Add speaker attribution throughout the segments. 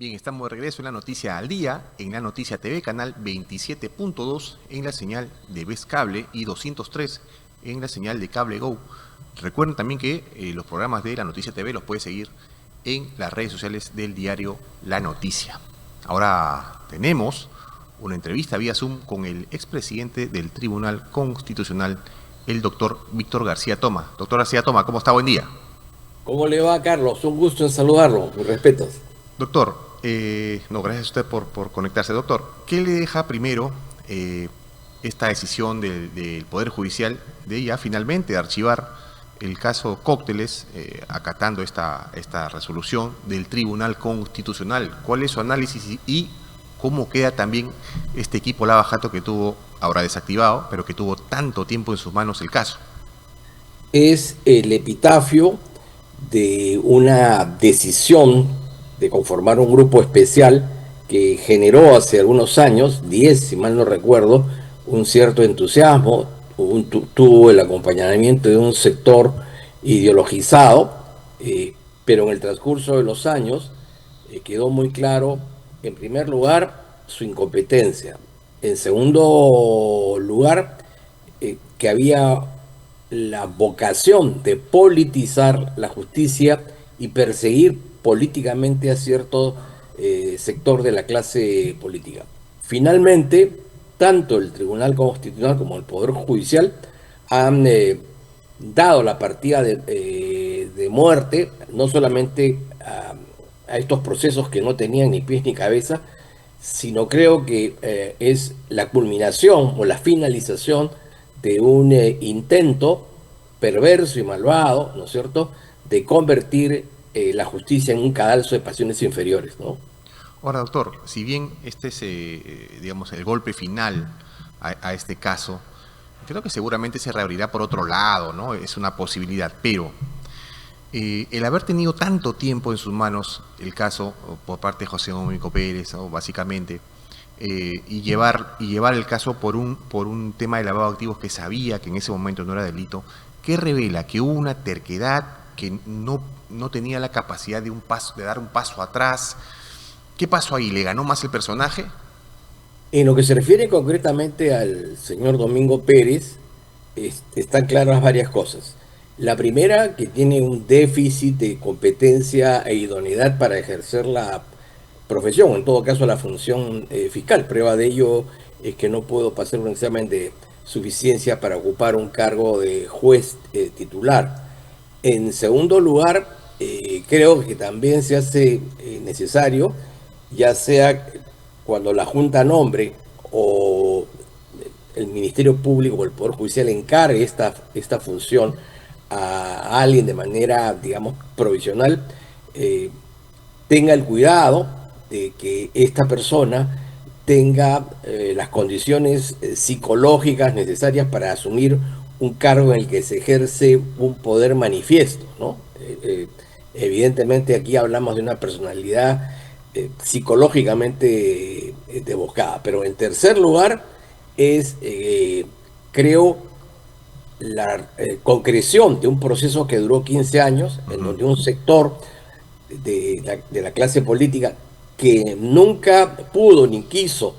Speaker 1: Bien, estamos de regreso en la Noticia al Día, en la Noticia TV, canal 27.2, en la señal de Vez Cable y 203 en la señal de Cable Go. Recuerden también que los programas de la Noticia TV los puede seguir en las redes sociales del diario La Noticia. Ahora tenemos una entrevista vía Zoom con el expresidente del Tribunal Constitucional, el doctor Víctor García Toma. Doctor García Toma, ¿cómo está? Buen día.
Speaker 2: ¿Cómo le va, Carlos? Un gusto en saludarlo. Mis respetos.
Speaker 1: Doctor, gracias a usted por conectarse. Doctor, ¿qué le deja primero esta decisión del Poder Judicial de ya finalmente archivar el caso Cócteles, acatando esta resolución del Tribunal Constitucional? ¿Cuál es su análisis y cómo queda también este equipo Lava Jato que tuvo, ahora desactivado, pero que tuvo tanto tiempo en sus manos el caso?
Speaker 2: Es el epitafio de una decisión de conformar un grupo especial que generó hace algunos años, 10 si mal no recuerdo, un cierto entusiasmo, tuvo el acompañamiento de un sector ideologizado, pero en el transcurso de los años quedó muy claro, en primer lugar, su incompetencia. En segundo lugar, que había la vocación de politizar la justicia y perseguir políticamente a cierto sector de la clase política. Finalmente, tanto el Tribunal Constitucional como el Poder Judicial han dado la partida de muerte, no solamente a estos procesos que no tenían ni pies ni cabeza, sino creo que es la culminación o la finalización de un intento perverso y malvado, ¿no es cierto?, de convertir la justicia en un cadalso de pasiones inferiores, ¿no?
Speaker 1: Ahora, doctor, si bien este es, digamos, el golpe final a este caso, creo que seguramente se reabrirá por otro lado, ¿no? Es una posibilidad, pero el haber tenido tanto tiempo en sus manos el caso por parte de José Domingo Pérez, ¿no?, básicamente, y llevar el caso por un tema de lavado de activos que sabía que en ese momento no era delito, ¿qué revela? Que hubo una terquedad, que no tenía la capacidad de dar un paso atrás. ¿Qué pasó ahí? ¿Le ganó más el personaje?
Speaker 2: En lo que se refiere concretamente al señor Domingo Pérez, están claras varias cosas. La primera, que tiene un déficit de competencia e idoneidad para ejercer la profesión, en todo caso la función fiscal. Prueba de ello es que no puedo pasar un examen de suficiencia para ocupar un cargo de juez titular. En segundo lugar, creo que también se hace necesario, ya sea cuando la Junta nombre o el Ministerio Público o el Poder Judicial encargue esta función a alguien de manera, digamos, provisional, tenga el cuidado de que esta persona tenga las condiciones psicológicas necesarias para asumir un cargo en el que se ejerce un poder manifiesto, ¿no? Evidentemente aquí hablamos de una personalidad psicológicamente desbocada, pero en tercer lugar es, creo, la concreción de un proceso que duró 15 años, en donde un sector de la clase política que nunca pudo ni quiso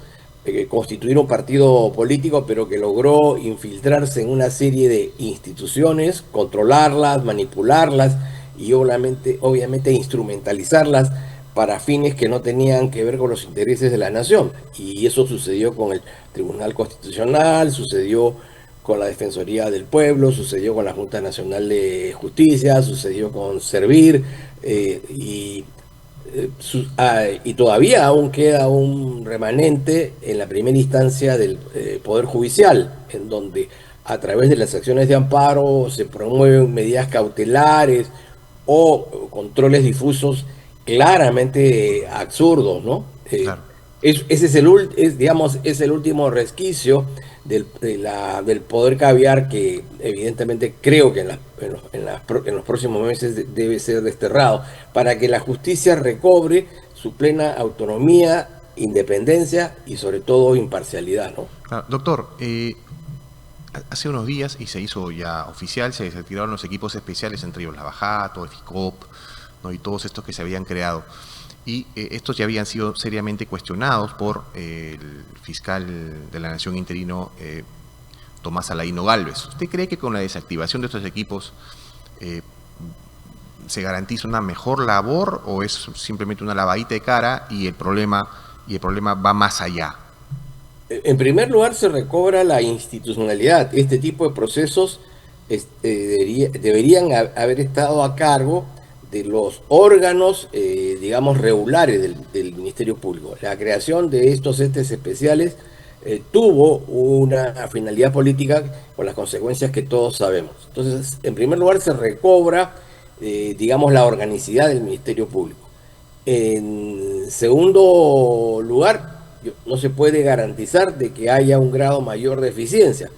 Speaker 2: constituir un partido político, pero que logró infiltrarse en una serie de instituciones, controlarlas, manipularlas y obviamente instrumentalizarlas para fines que no tenían que ver con los intereses de la nación. Y eso sucedió con el Tribunal Constitucional, sucedió con la Defensoría del Pueblo, sucedió con la Junta Nacional de Justicia, sucedió con Servir, y todavía aún queda un remanente en la primera instancia del Poder Judicial, en donde a través de las acciones de amparo se promueven medidas cautelares o controles difusos claramente absurdos, ¿no?
Speaker 1: Claro.
Speaker 2: Ese es el último resquicio del poder caviar que evidentemente creo que en los próximos meses debe ser desterrado para que la justicia recobre su plena autonomía, independencia y sobre todo imparcialidad, ¿no?
Speaker 1: Claro. Doctor, hace unos días, y se hizo ya oficial, se desactivaron los equipos especiales, entre ellos Lava Jato, EFICOP, ¿no? Y todos estos que se habían creado. Y estos ya habían sido seriamente cuestionados por el fiscal de la Nación interino, Tomás Alaino Gálvez. ¿Usted cree que con la desactivación de estos equipos se garantiza una mejor labor o es simplemente una lavadita de cara y el problema va más allá?
Speaker 2: En primer lugar, se recobra la institucionalidad. Este tipo de procesos deberían haber estado a cargo de los órganos, digamos, regulares del Ministerio Público. La creación de estos entes especiales tuvo una finalidad política con las consecuencias que todos sabemos. Entonces, en primer lugar, se recobra, digamos, la organicidad del Ministerio Público. En segundo lugar, no se puede garantizar de que haya un grado mayor de eficiencia,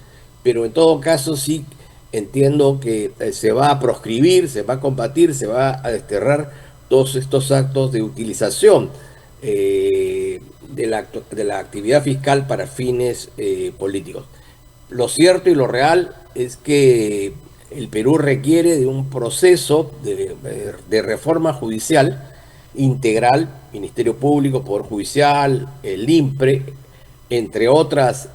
Speaker 2: pero en todo caso sí entiendo que se va a proscribir, se va a combatir, se va a desterrar todos estos actos de utilización de la actividad fiscal para fines políticos. Lo cierto y lo real es que el Perú requiere de un proceso de reforma judicial integral, Ministerio Público, Poder Judicial, el INPRE, entre otras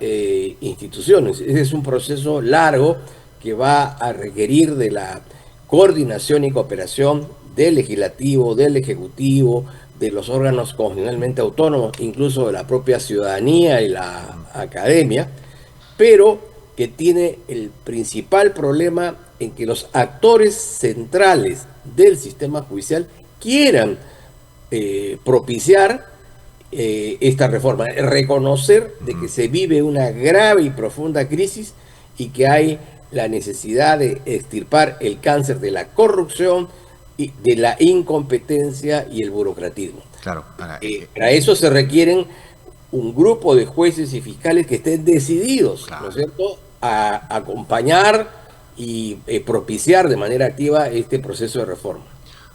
Speaker 2: instituciones. Ese es un proceso largo que va a requerir de la coordinación y cooperación del Legislativo, del Ejecutivo, de los órganos constitucionalmente autónomos, incluso de la propia ciudadanía y la academia, pero que tiene el principal problema en que los actores centrales del sistema judicial quieran propiciar esta reforma, reconocer de que se vive una grave y profunda crisis y que hay la necesidad de extirpar el cáncer de la corrupción, y de la incompetencia y el burocratismo.
Speaker 1: Claro.
Speaker 2: Para eso se requieren un grupo de jueces y fiscales que estén decididos, claro, ¿no es cierto?, a acompañar y propiciar de manera activa este proceso de reforma.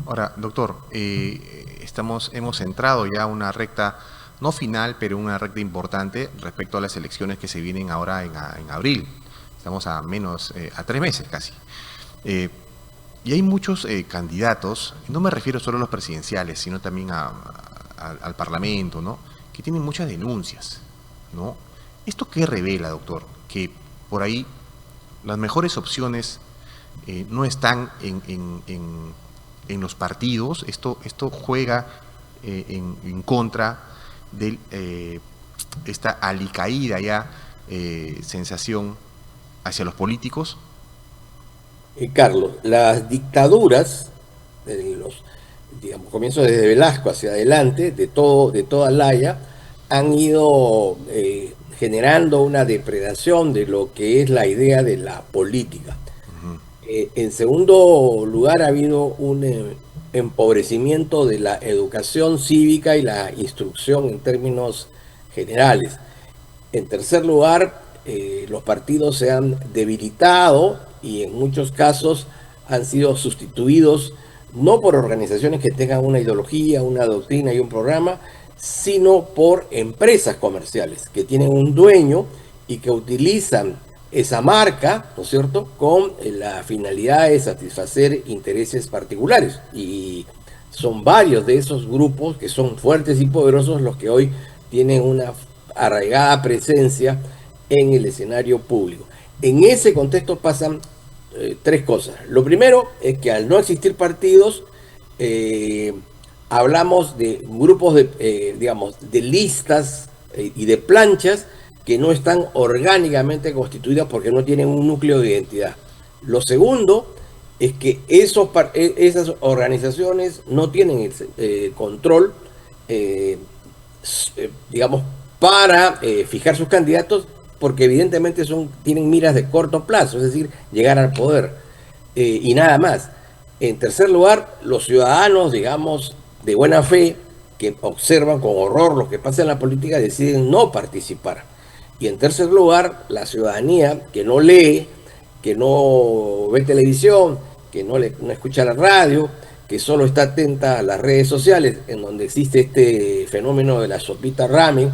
Speaker 1: Ahora, doctor, hemos entrado ya a una recta, no final, pero una recta importante respecto a las elecciones que se vienen ahora en abril. Estamos a 3 meses casi. Y hay muchos candidatos, no me refiero solo a los presidenciales, sino también al Parlamento, ¿no?, que tienen muchas denuncias, ¿no? ¿Esto qué revela, doctor? Que por ahí las mejores opciones no están en los partidos. Esto juega en contra de esta alicaída ya sensación hacia los políticos.
Speaker 2: Carlos, las dictaduras, los, digamos, comienzos desde Velasco hacia adelante, de toda la Haya, han ido generando una depredación de lo que es la idea de la política. En segundo lugar, ha habido un empobrecimiento de la educación cívica y la instrucción en términos generales. En tercer lugar, los partidos se han debilitado y en muchos casos han sido sustituidos no por organizaciones que tengan una ideología, una doctrina y un programa, sino por empresas comerciales que tienen un dueño y que utilizan esa marca, ¿no es cierto?, con la finalidad de satisfacer intereses particulares. Y son varios de esos grupos que son fuertes y poderosos los que hoy tienen una arraigada presencia en el escenario público. En ese contexto pasan tres cosas. Lo primero es que al no existir partidos, hablamos de grupos digamos, de listas y de planchas que no están orgánicamente constituidas porque no tienen un núcleo de identidad. Lo segundo es que esas organizaciones no tienen el control, digamos, para fijar sus candidatos, porque evidentemente tienen miras de corto plazo, es decir, llegar al poder y nada más. En tercer lugar, los ciudadanos, digamos, de buena fe, que observan con horror lo que pasa en la política, deciden no participar. Y en tercer lugar, la ciudadanía que no lee, que no ve televisión, que no escucha la radio, que solo está atenta a las redes sociales, en donde existe este fenómeno de la sopita ramen,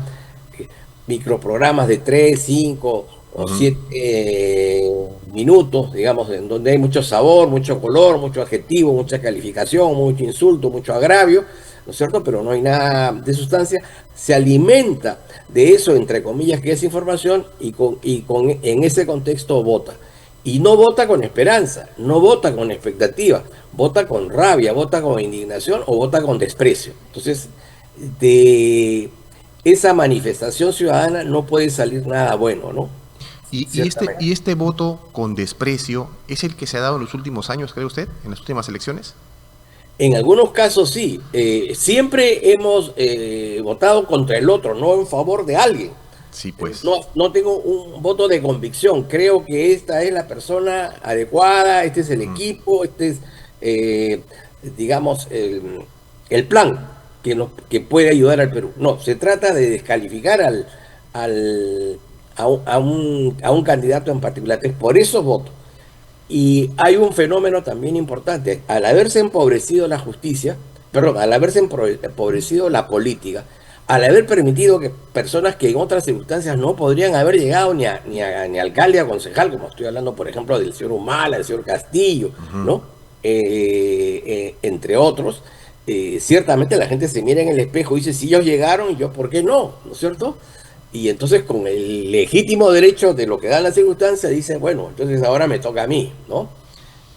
Speaker 2: microprogramas de 3, 5 o 7 minutos, digamos, en donde hay mucho sabor, mucho color, mucho adjetivo, mucha calificación, mucho insulto, mucho agravio, ¿no es cierto? Pero no hay nada de sustancia, se alimenta de eso, entre comillas, que es información, en ese contexto vota. Y no vota con esperanza, no vota con expectativa, vota con rabia, vota con indignación o vota con desprecio. Entonces, de esa manifestación ciudadana no puede salir nada bueno, ¿no? Ciertamente.
Speaker 1: Y este voto con desprecio es el que se ha dado en los últimos años, cree usted, en las últimas elecciones?
Speaker 2: En algunos casos sí. Siempre hemos votado contra el otro, no en favor de alguien.
Speaker 1: Sí, pues.
Speaker 2: No tengo un voto de convicción. Creo que esta es la persona adecuada, este es el equipo, este es, digamos, el plan que puede ayudar al Perú. No, se trata de descalificar al, a un candidato en particular. Es por eso voto. Y hay un fenómeno también importante. Al haberse empobrecido la justicia, perdón, al haberse empobrecido la política, al haber permitido que personas que en otras circunstancias no podrían haber llegado ni alcalde a concejal, como estoy hablando, por ejemplo, del señor Humala, del señor Castillo, ¿no? Entre otros, ciertamente la gente se mira en el espejo y dice, si ellos llegaron, yo, ¿por qué no? ¿No es cierto? Y entonces con el legítimo derecho de lo que dan las circunstancias, dice, bueno, entonces ahora me toca a mí, ¿no?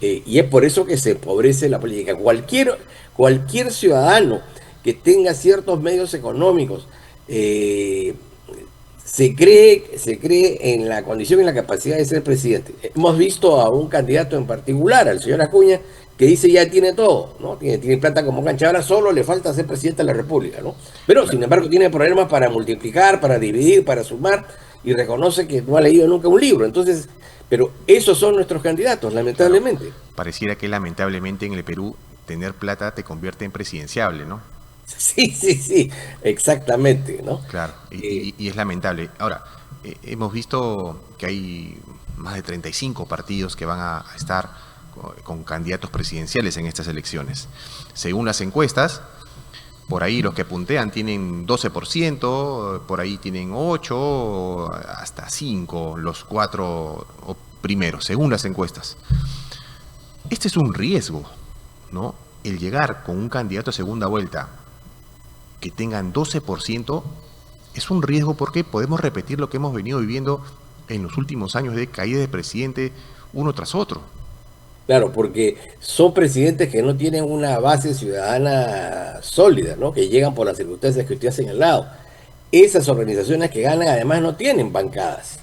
Speaker 2: Y es por eso que se empobrece la política. Cualquier ciudadano que tenga ciertos medios económicos, se cree en la condición y la capacidad de ser presidente. Hemos visto a un candidato en particular, al señor Acuña, que dice ya tiene todo, ¿no? Tiene plata como cancha, ahora solo le falta ser presidente de la República, ¿no? Pero sin embargo tiene problemas para multiplicar, para dividir, para sumar, y reconoce que no ha leído nunca un libro. Entonces, pero esos son nuestros candidatos, lamentablemente.
Speaker 1: Claro, pareciera que lamentablemente en el Perú tener plata te convierte en presidenciable, ¿no?
Speaker 2: Sí, sí, sí, exactamente, ¿no?
Speaker 1: Claro, y es lamentable. Ahora, hemos visto que hay más de 35 partidos que van a estar con candidatos presidenciales en estas elecciones. Según las encuestas, por ahí los que puntean tienen 12%, por ahí tienen 8%, hasta 5%, los 4 primeros, según las encuestas. Este es un riesgo, ¿no? El llegar con un candidato a segunda vuelta que tengan 12% es un riesgo porque podemos repetir lo que hemos venido viviendo en los últimos años de caída de presidente uno tras otro.
Speaker 2: Claro, porque son presidentes que no tienen una base ciudadana sólida, ¿no? Que llegan por las circunstancias que usted ha señalado. Esas organizaciones que ganan además no tienen bancadas,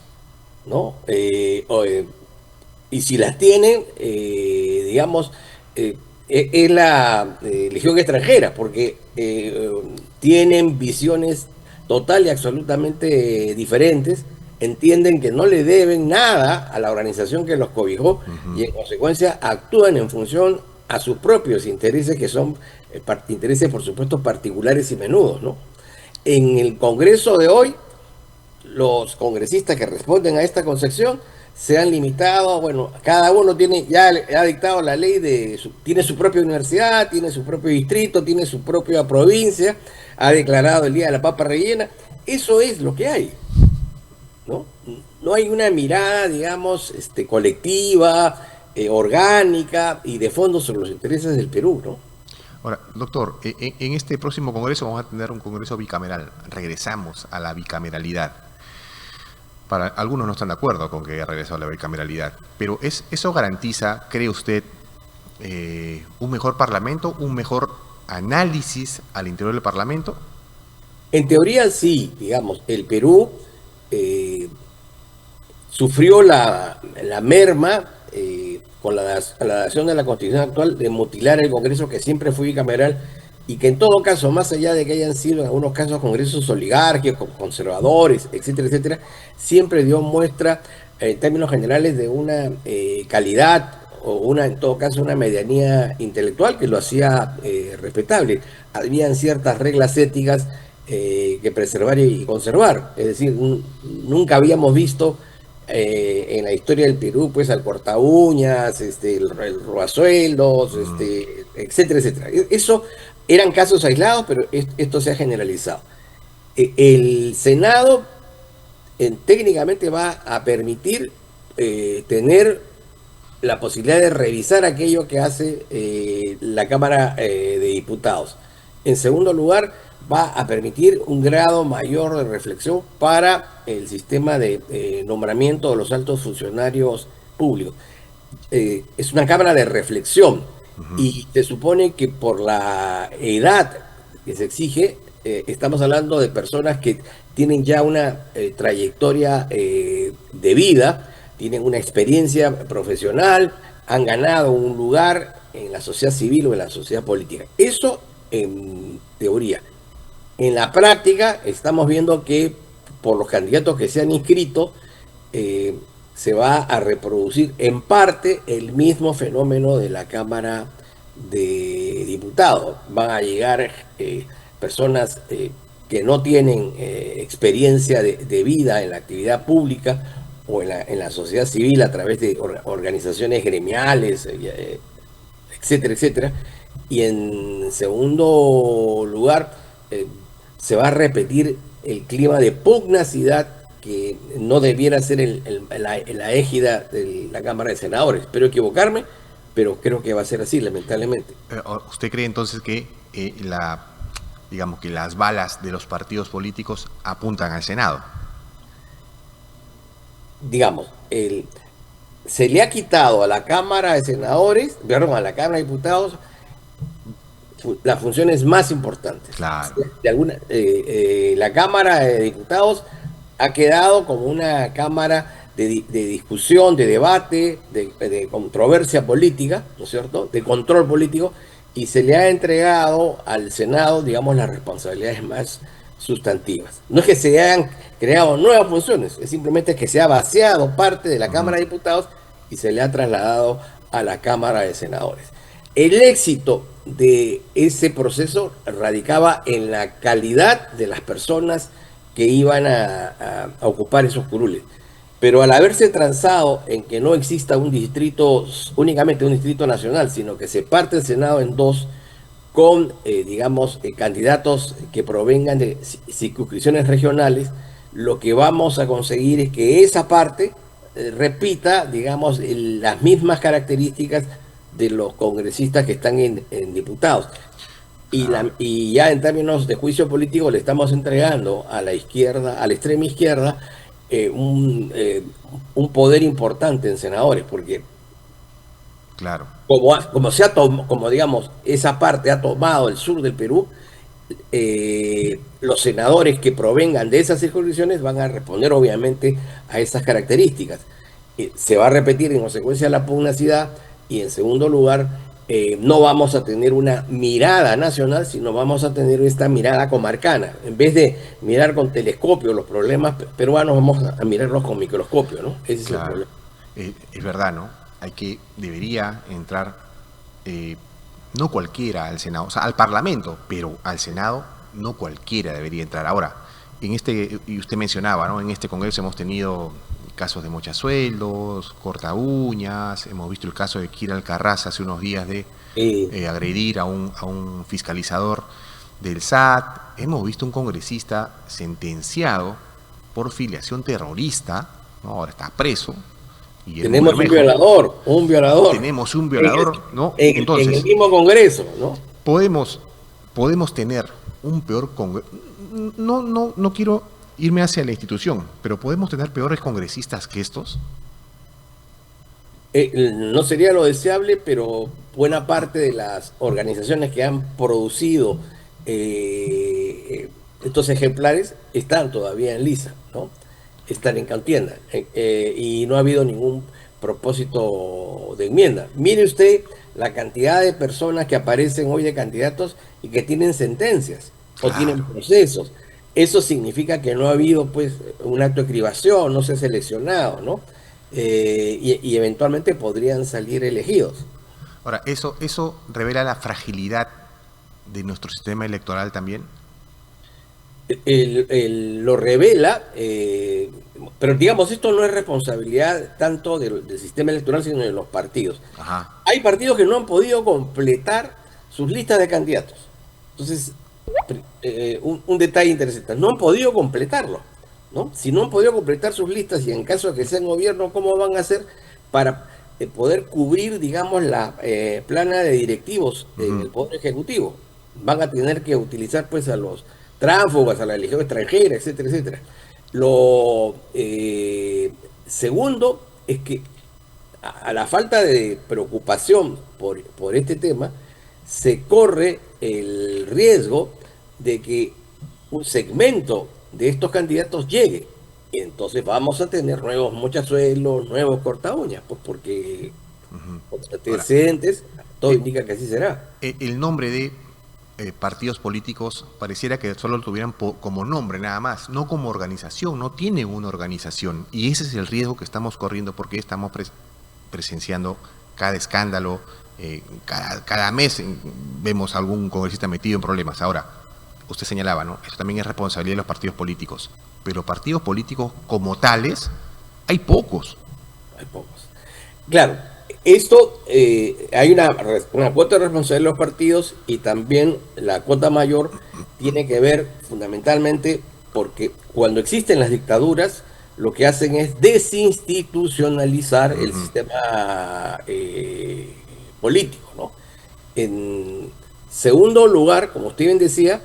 Speaker 2: ¿no? Y si las tienen, digamos, es la legión extranjera, porque tienen visiones total y absolutamente diferentes, entienden que no le deben nada a la organización que los cobijó y en consecuencia actúan en función a sus propios intereses, que son intereses, por supuesto, particulares y menudos, ¿no? En el Congreso de hoy, los congresistas que responden a esta concepción se han limitado, bueno, cada uno ya ha dictado la ley tiene su propia universidad, tiene su propio distrito, tiene su propia provincia, ha declarado el Día de la Papa Rellena. Eso es lo que hay, ¿no? No hay una mirada, digamos, colectiva, orgánica y de fondo sobre los intereses del Perú, ¿no?
Speaker 1: Ahora, doctor, en este próximo congreso vamos a tener un congreso bicameral. Regresamos a la bicameralidad. Para algunos no están de acuerdo con que haya regresado a la bicameralidad, pero ¿eso garantiza, cree usted, un mejor parlamento, un mejor análisis al interior del parlamento?
Speaker 2: En teoría sí, digamos, el Perú sufrió la merma con la adaptación de la Constitución actual de mutilar el Congreso, que siempre fue bicameral, y que en todo caso, más allá de que hayan sido en algunos casos congresos oligárquicos, conservadores, etcétera, etcétera, siempre dio muestra, en términos generales, de una calidad o en todo caso, una medianía intelectual que lo hacía respetable. Habían ciertas reglas éticas que preservar y conservar. Es decir, nunca habíamos visto en la historia del Perú, pues, al corta uñas, el robasueldos, etcétera, etcétera. Eso eran casos aislados, pero esto se ha generalizado. El Senado técnicamente va a permitir tener la posibilidad de revisar aquello que hace la Cámara de Diputados. En segundo lugar, va a permitir un grado mayor de reflexión para el sistema de nombramiento de los altos funcionarios públicos. Es una cámara de reflexión y se supone que por la edad que se exige, estamos hablando de personas que tienen ya una trayectoria de vida, tienen una experiencia profesional, han ganado un lugar en la sociedad civil o en la sociedad política. Eso en teoría. En la práctica estamos viendo que por los candidatos que se han inscrito, se va a reproducir en parte el mismo fenómeno de la Cámara de Diputados. Van a llegar personas que no tienen experiencia de vida en la actividad pública o en la sociedad civil a través de organizaciones gremiales, etcétera, etcétera. Y en segundo lugar, se va a repetir el clima de pugnacidad que no debiera ser la égida de la Cámara de Senadores. Espero equivocarme, pero creo que va a ser así, lamentablemente.
Speaker 1: ¿Usted cree entonces que digamos que las balas de los partidos políticos apuntan al Senado?
Speaker 2: Digamos, se le ha quitado a la Cámara de Senadores, perdón, a la Cámara de Diputados, las funciones más importantes.
Speaker 1: Claro.
Speaker 2: La Cámara de Diputados ha quedado como una cámara de discusión, de debate, de controversia política, ¿no es cierto?, de control político, y se le ha entregado al Senado, digamos, las responsabilidades más sustantivas. No es que se hayan creado nuevas funciones, es simplemente que se ha vaciado parte de la Cámara de Diputados y se le ha trasladado a la Cámara de Senadores. El éxito de ese proceso radicaba en la calidad de las personas que iban a ocupar esos curules. Pero al haberse transado en que no exista un distrito, únicamente un distrito nacional, sino que se parte el Senado en dos, con, candidatos que provengan de circunscripciones regionales, lo que vamos a conseguir es que esa parte repita, digamos, las mismas características de los congresistas que están en diputados. Y ya en términos de juicio político le estamos entregando a la izquierda, a la extrema izquierda, un poder importante en senadores, porque
Speaker 1: claro,
Speaker 2: como digamos, esa parte ha tomado el sur del Perú, los senadores que provengan de esas circunscripciones van a responder obviamente a esas características. Se va a repetir en consecuencia la pugnacidad y en segundo lugar, no vamos a tener una mirada nacional, sino vamos a tener esta mirada comarcana. En vez de mirar con telescopio los problemas peruanos, vamos a mirarlos con microscopio, ¿no? Ese es el problema.
Speaker 1: Es verdad, ¿no? Debería entrar, no cualquiera al Senado, o sea, al Parlamento, pero al Senado no cualquiera debería entrar. Ahora, y usted mencionaba, ¿no? En este Congreso hemos tenido casos de mochasueldos, corta uñas, hemos visto el caso de Kira Alcaraz hace unos días de agredir a un fiscalizador del SAT, hemos visto un congresista sentenciado por filiación terrorista, ¿no? Ahora está preso. Y
Speaker 2: tenemos un violador.
Speaker 1: Tenemos un violador, ¿no?
Speaker 2: Entonces, en el mismo Congreso, ¿no?
Speaker 1: Podemos tener un peor Congreso. No quiero irme hacia la institución, pero ¿podemos tener peores congresistas que estos?
Speaker 2: No sería lo deseable, pero buena parte de las organizaciones que han producido estos ejemplares están todavía en lisa, ¿no? Están en contienda y no ha habido ningún propósito de enmienda. Mire usted la cantidad de personas que aparecen hoy de candidatos y que tienen sentencias o tienen procesos. Eso significa que no ha habido pues un acto de cribación, no se ha seleccionado, ¿no? Y eventualmente podrían salir elegidos.
Speaker 1: Ahora, ¿eso revela la fragilidad de nuestro sistema electoral también?
Speaker 2: Lo revela, pero digamos, esto no es responsabilidad tanto del sistema electoral, sino de los partidos.
Speaker 1: Ajá.
Speaker 2: Hay partidos que no han podido completar sus listas de candidatos. Entonces, un detalle interesante, no han podido completarlo. ¿no? Si no han podido completar sus listas y en caso de que sean gobierno, ¿cómo van a hacer para poder cubrir, digamos, la plana de directivos en
Speaker 1: Ujú.
Speaker 2: el Poder Ejecutivo? Van a tener que utilizar pues a los tránsfugas, a la legión extranjera, etcétera, etcétera. Lo segundo es que a la falta de preocupación por este tema, se corre el riesgo de que un segmento de estos candidatos llegue. Y entonces vamos a tener nuevos mochazuelos, nuevos corta uñas, pues porque los
Speaker 1: Ahora,
Speaker 2: antecedentes, todo
Speaker 1: eh,
Speaker 2: indica que así será.
Speaker 1: el nombre de partidos políticos pareciera que solo lo tuvieran como nombre nada más, no como organización, no tienen una organización. Y ese es el riesgo que estamos corriendo porque estamos presenciando cada escándalo, cada mes vemos algún congresista metido en problemas. Ahora, usted señalaba, ¿no? Eso también es responsabilidad de los partidos políticos, pero partidos políticos como tales, hay pocos.
Speaker 2: Hay pocos. Claro, esto hay una cuota de responsabilidad de los partidos y también la cuota mayor tiene que ver fundamentalmente porque cuando existen las dictaduras, lo que hacen es desinstitucionalizar el
Speaker 1: Ujú.
Speaker 2: sistema político, ¿no? En segundo lugar, como usted bien decía,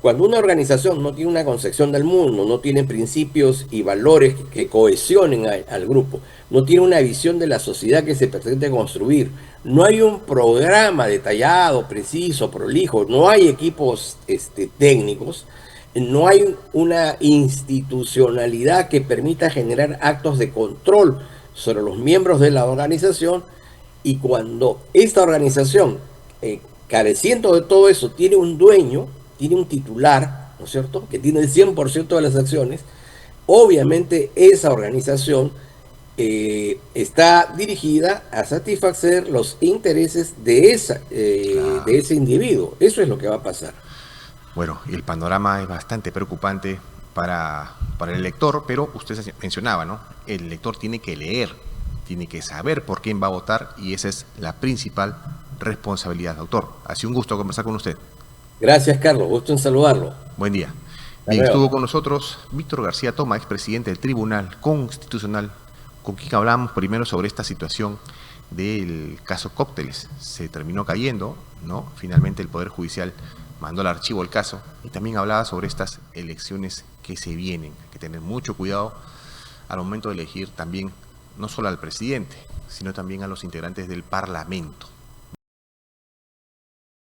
Speaker 2: cuando una organización no tiene una concepción del mundo, no tiene principios y valores que cohesionen al grupo, no tiene una visión de la sociedad que se pretende construir, no hay un programa detallado, preciso, prolijo, no hay equipos técnicos, no hay una institucionalidad que permita generar actos de control sobre los miembros de la organización, y cuando esta organización, careciendo de todo eso, tiene un dueño, tiene un titular, ¿no es cierto?, que tiene el 100% de las acciones, obviamente esa organización está dirigida a satisfacer los intereses de
Speaker 1: Claro.
Speaker 2: ese individuo. Eso es lo que va a pasar.
Speaker 1: Bueno, el panorama es bastante preocupante para el elector, pero usted mencionaba, ¿no? El elector tiene que leer, tiene que saber por quién va a votar y esa es la principal responsabilidad, doctor. Ha sido un gusto conversar con usted.
Speaker 2: Gracias, Carlos. Gusto en saludarlo.
Speaker 1: Buen día.
Speaker 2: Hasta
Speaker 1: Bien, estuvo
Speaker 2: luego.
Speaker 1: con nosotros Víctor García Toma, expresidente del Tribunal Constitucional, con quien hablamos primero sobre esta situación del caso Cócteles. Se terminó cayendo, ¿no? Finalmente el Poder Judicial mandó al archivo el caso y también hablaba sobre estas elecciones que se vienen. Hay que tener mucho cuidado al momento de elegir también no solo al presidente, sino también a los integrantes del Parlamento.